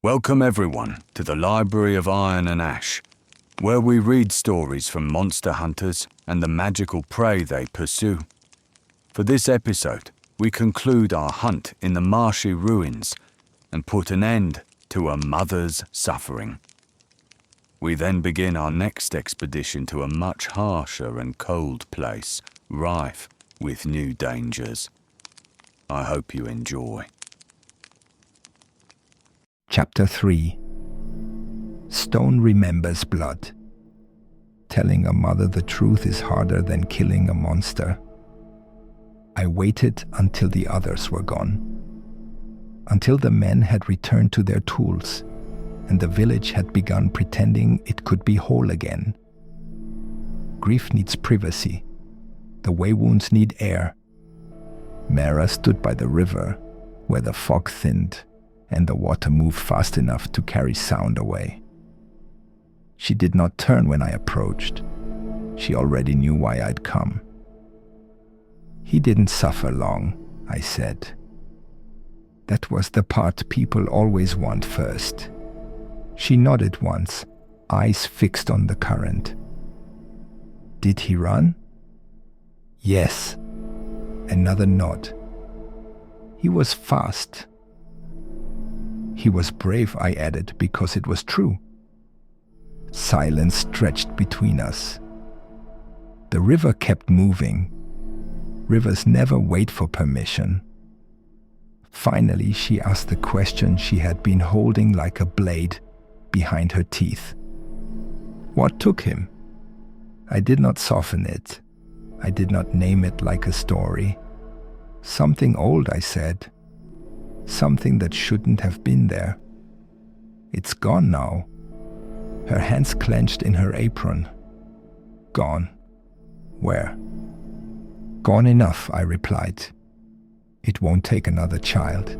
Welcome everyone to the Library of Iron and Ash, where we read stories from monster hunters and the magical prey they pursue. For this episode, we conclude our hunt in the marshy ruins and put an end to a mother's suffering. We then begin our next expedition to a much harsher and cold place, rife with new dangers. I hope you enjoy. Chapter 3. Stone remembers blood. Telling a mother the truth is harder than killing a monster. I waited until the others were gone. Until the men had returned to their tools, and the village had begun pretending it could be whole again. Grief needs privacy. The way wounds need air. Mara stood by the river, where the fog thinned and the water moved fast enough to carry sound away. She did not turn when I approached. She already knew why I'd come. "He didn't suffer long," I said. That was the part people always want first. She nodded once, eyes fixed on the current. "Did he run?" "Yes." Another nod. "He was fast." "He was brave," I added, because it was true. Silence stretched between us. The river kept moving. Rivers never wait for permission. Finally, she asked the question she had been holding like a blade behind her teeth. "What took him?" I did not soften it. I did not name it like a story. "Something old," I said. "Something that shouldn't have been there. It's gone now." Her hands clenched in her apron. "Gone. Where?" "Gone enough," I replied. "It won't take another child."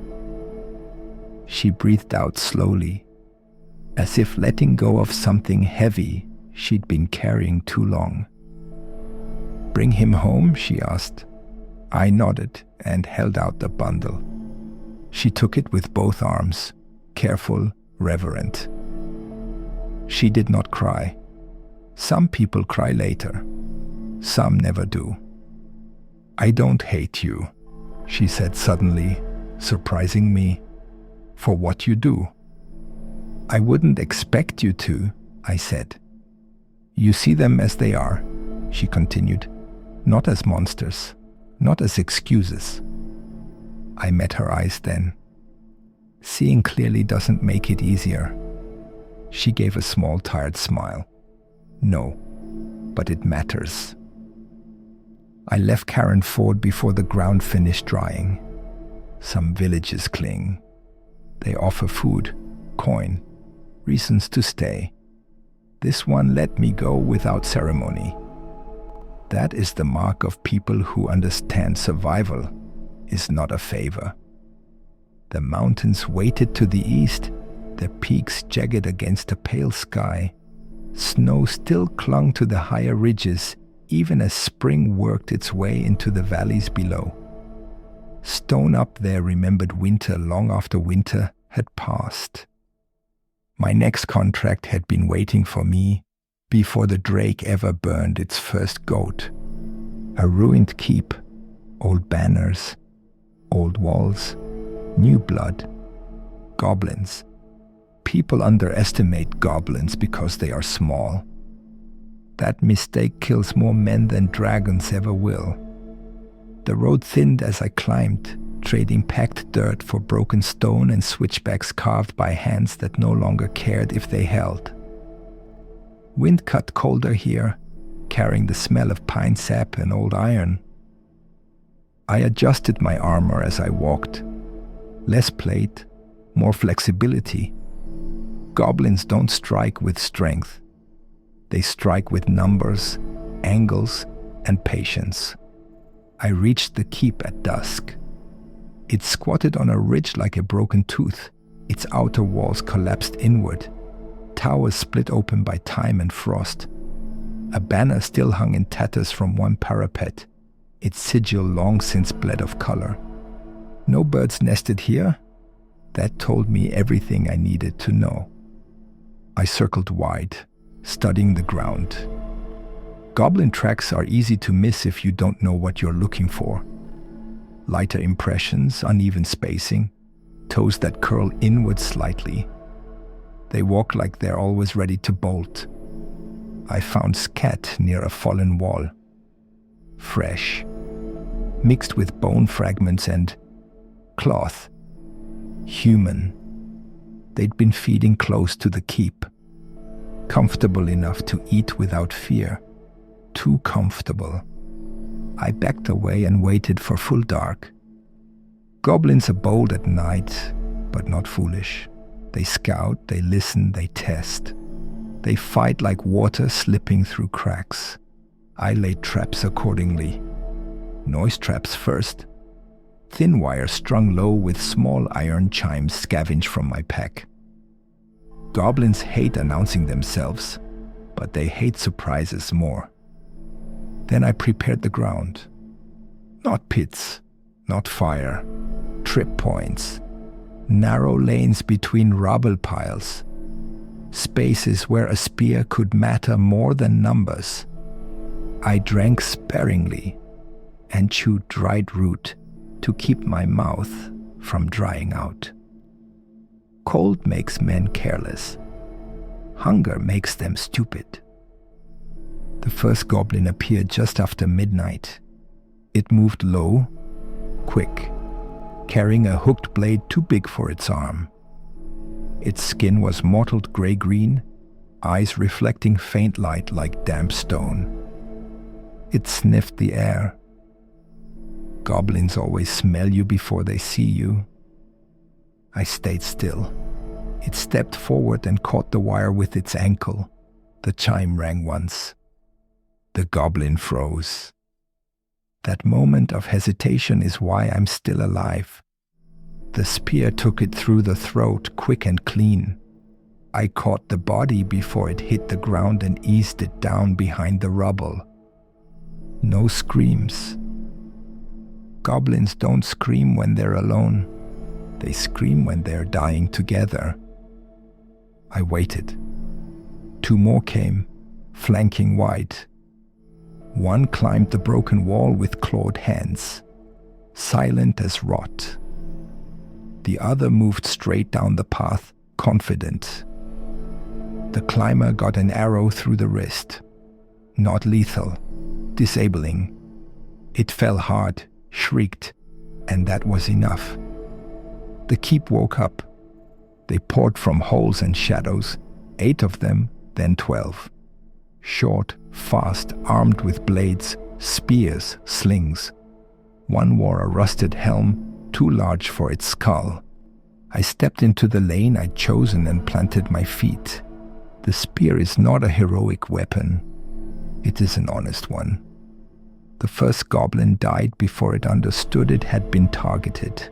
She breathed out slowly, as if letting go of something heavy she'd been carrying too long. "Bring him home?" she asked. I nodded and held out the bundle. She took it with both arms, careful, reverent. She did not cry. Some people cry later. Some never do. "I don't hate you," she said suddenly, surprising me, "for what you do." "I wouldn't expect you to," I said. "You see them as they are," she continued, "not as monsters, not as excuses." I met her eyes then. Seeing clearly doesn't make it easier. She gave a small, tired smile. "No, but it matters." I left Karen Ford before the ground finished drying. Some villages cling. They offer food, coin, reasons to stay. This one let me go without ceremony. That is the mark of people who understand survival is not a favor. The mountains waited to the east, their peaks jagged against a pale sky. Snow still clung to the higher ridges, even as spring worked its way into the valleys below. Stone up there remembered winter long after winter had passed. My next contract had been waiting for me before the Drake ever burned its first goat. A ruined keep, old banners, old walls, new blood, goblins. People underestimate goblins because they are small. That mistake kills more men than dragons ever will. The road thinned as I climbed, trading packed dirt for broken stone and switchbacks carved by hands that no longer cared if they held. Wind cut colder here, carrying the smell of pine sap and old iron. I adjusted my armor as I walked. Less plate, more flexibility. Goblins don't strike with strength. They strike with numbers, angles, and patience. I reached the keep at dusk. It squatted on a ridge like a broken tooth. Its outer walls collapsed inward. Towers split open by time and frost. A banner still hung in tatters from one parapet, its sigil long since bled of color. No birds nested here. That told me everything I needed to know. I circled wide, studying the ground. Goblin tracks are easy to miss if you don't know what you're looking for. Lighter impressions, uneven spacing, toes that curl inward slightly. They walk like they're always ready to bolt. I found scat near a fallen wall. Fresh, mixed with bone fragments and cloth. Human. They'd been feeding close to the keep. Comfortable enough to eat without fear. Too comfortable. I backed away and waited for full dark. Goblins are bold at night, but not foolish. They scout, they listen, they test. They fight like water slipping through cracks. I laid traps accordingly. Noise traps first. Thin wire strung low with small iron chimes scavenged from my pack. Goblins hate announcing themselves, but they hate surprises more. Then I prepared the ground. Not pits, not fire, trip points, narrow lanes between rubble piles, spaces where a spear could matter more than numbers. I drank sparingly and chewed dried root to keep my mouth from drying out. Cold makes men careless. Hunger makes them stupid. The first goblin appeared just after midnight. It moved low, quick, carrying a hooked blade too big for its arm. Its skin was mottled gray-green, eyes reflecting faint light like damp stone. It sniffed the air. Goblins always smell you before they see you. I stayed still. It stepped forward and caught the wire with its ankle. The chime rang once. The goblin froze. That moment of hesitation is why I'm still alive. The spear took it through the throat, quick and clean. I caught the body before it hit the ground and eased it down behind the rubble. No screams. Goblins don't scream when they're alone. They scream when they're dying together. I waited. 2 more came, flanking wide. One climbed the broken wall with clawed hands, silent as rot. The other moved straight down the path, confident. The climber got an arrow through the wrist. Not lethal, disabling. It fell hard, shrieked, and that was enough. The keep woke up. They poured from holes and shadows, 8 of them, then 12. Short, fast, armed with blades, spears, slings. One wore a rusted helm, too large for its skull. I stepped into the lane I'd chosen and planted my feet. The spear is not a heroic weapon. It is an honest one. The first goblin died before it understood it had been targeted.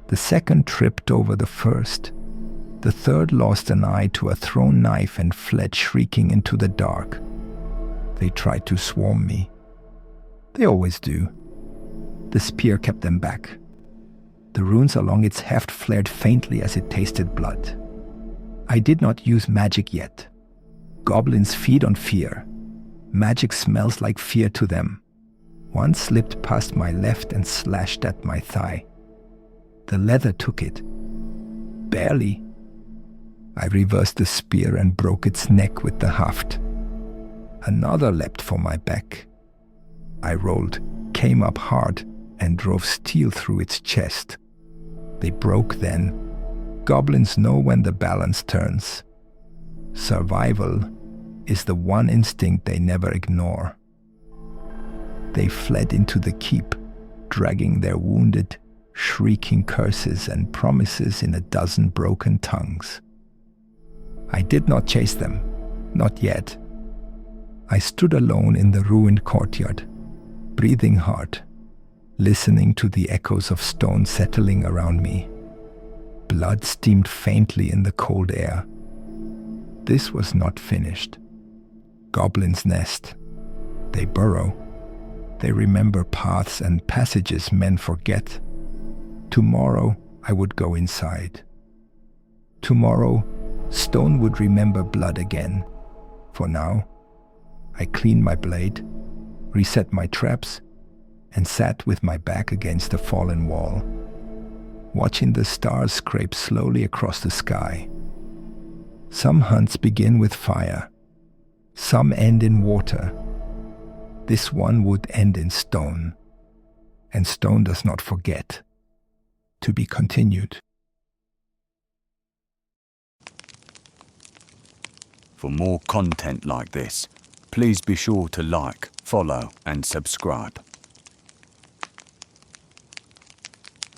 The second tripped over the first. The third lost an eye to a thrown knife and fled shrieking into the dark. They tried to swarm me. They always do. The spear kept them back. The runes along its heft flared faintly as it tasted blood. I did not use magic yet. Goblins feed on fear. Magic smells like fear to them. One slipped past my left and slashed at my thigh. The leather took it. Barely. I reversed the spear and broke its neck with the haft. Another leapt for my back. I rolled, came up hard, and drove steel through its chest. They broke then. Goblins know when the balance turns. Survival is the one instinct they never ignore. They fled into the keep, dragging their wounded, shrieking curses and promises in a dozen broken tongues. I did not chase them, not yet. I stood alone in the ruined courtyard, breathing hard, listening to the echoes of stone settling around me. Blood steamed faintly in the cold air. This was not finished. Goblins nest. They burrow. They remember paths and passages men forget. Tomorrow, I would go inside. Tomorrow, stone would remember blood again. For now, I cleaned my blade, reset my traps, and sat with my back against a fallen wall, watching the stars scrape slowly across the sky. Some hunts begin with fire, some end in water. This one would end in stone, and stone does not forget. To be continued. For more content like this, please be sure to like, follow, and subscribe.